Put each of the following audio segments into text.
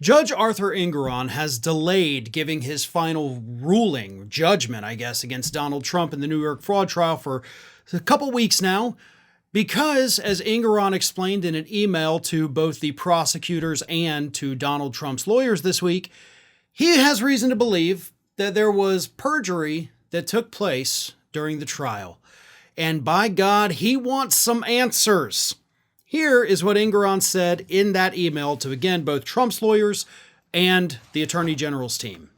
Judge Arthur Engoron has delayed giving his final judgment, against Donald Trump in the New York fraud trial for a couple weeks now because, as Engoron explained in an email to both the prosecutors and to Donald Trump's lawyers this week, he has reason to believe that there was perjury that took place during the trial. And by God, he wants some answers. Here is what Engoron said in that email to, again, both Trump's lawyers and the Attorney General's team.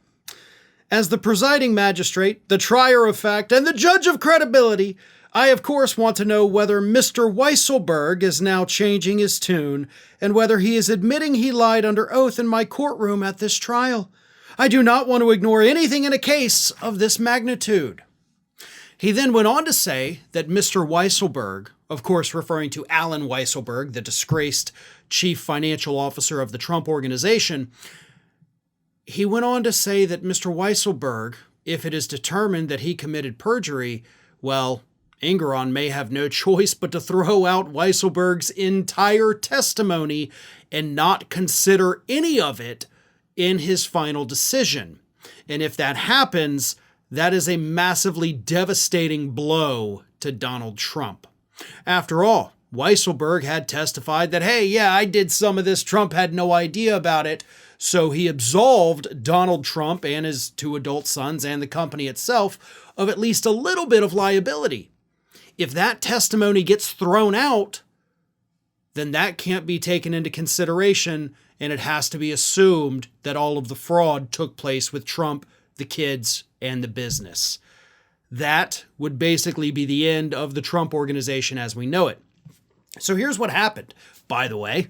As the presiding magistrate, the trier of fact, and the judge of credibility, I, of course, want to know whether Mr. Weisselberg is now changing his tune and whether he is admitting he lied under oath in my courtroom at this trial. I do not want to ignore anything in a case of this magnitude. He then went on to say that Mr. Weisselberg, of course referring to Alan Weisselberg, the disgraced chief financial officer of the Trump organization, he went on to say that Mr. Weisselberg, if it is determined that he committed perjury, well, Engoron may have no choice but to throw out Weisselberg's entire testimony and not consider any of it in his final decision. And if that happens, that is a massively devastating blow to Donald Trump. After all, Weisselberg had testified that, hey, yeah, I did some of this. Trump had no idea about it. So he absolved Donald Trump and his two adult sons and the company itself of at least a little bit of liability. If that testimony gets thrown out, then that can't be taken into consideration, and it has to be assumed that all of the fraud took place with Trump, the kids, and the business. That would basically be the end of the Trump organization as we know it. So here's what happened, by the way.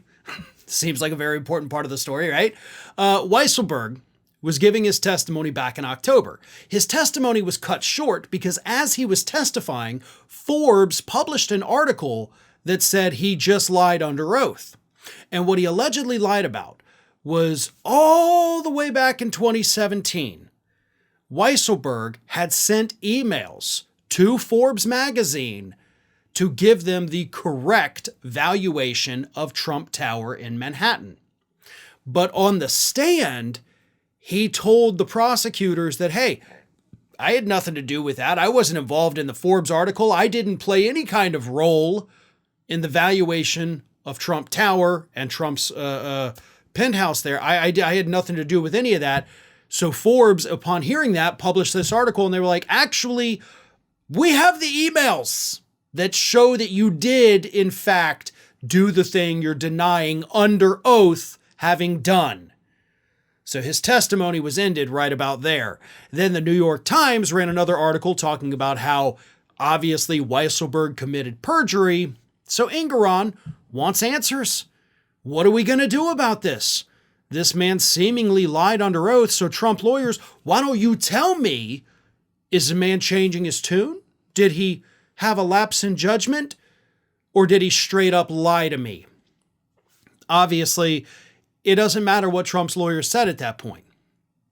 Seems like a very important part of the story, right? Weisselberg was giving his testimony back in October. His testimony was cut short because as he was testifying, Forbes published an article that said he just lied under oath. And what he allegedly lied about was all the way back in 2017. Weisselberg had sent emails to Forbes magazine to give them the correct valuation of Trump Tower in Manhattan. But on the stand, he told the prosecutors that, hey, I had nothing to do with that. I wasn't involved in the Forbes article. I didn't play any kind of role in the valuation of Trump Tower and Trump's penthouse there. I had nothing to do with any of that. So Forbes, upon hearing that, published this article, and they were like, actually, we have the emails that show that you did, in fact, do the thing you're denying under oath having done. So his testimony was ended right about there. Then the New York Times ran another article talking about how obviously Weisselberg committed perjury. So Engoron wants answers. What are we going to do about this? This man seemingly lied under oath, so Trump lawyers, why don't you tell me, is the man changing his tune? Did he have a lapse in judgment? Or did he straight up lie to me? Obviously, it doesn't matter what Trump's lawyers said at that point.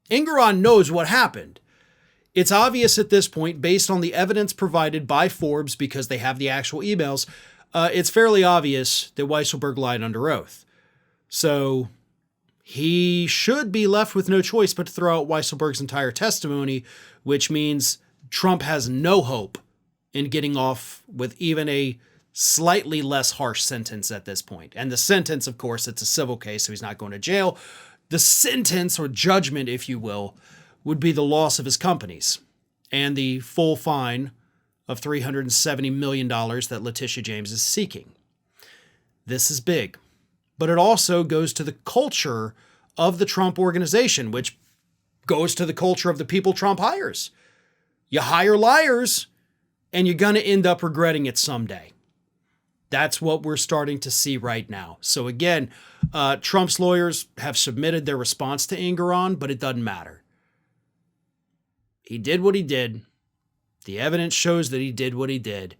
Engoron knows what happened. It's obvious at this point, based on the evidence provided by Forbes, because they have the actual emails, it's fairly obvious that Weisselberg lied under oath. So he should be left with no choice but to throw out Weisselberg's entire testimony, which means Trump has no hope in getting off with even a slightly less harsh sentence at this point. And the sentence, of course, it's a civil case, so he's not going to jail. The sentence, or judgment, if you will, would be the loss of his companies and the full fine of $370 million that Letitia James is seeking. This is big. But it also goes to the culture of the Trump organization, which goes to the culture of the people Trump hires. You hire liars, and you're going to end up regretting it someday. That's what we're starting to see right now. So again, Trump's lawyers have submitted their response to Engoron, but it doesn't matter. He did what he did. The evidence shows that he did what he did.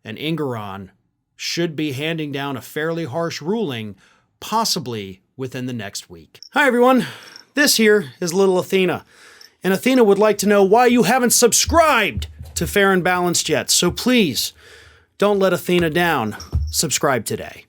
And Engoron should be handing down a fairly harsh ruling, possibly within the next week. Hi, everyone. This here is little Athena. And Athena would like to know why you haven't subscribed to Fair and Balanced yet. So please, don't let Athena down. Subscribe today.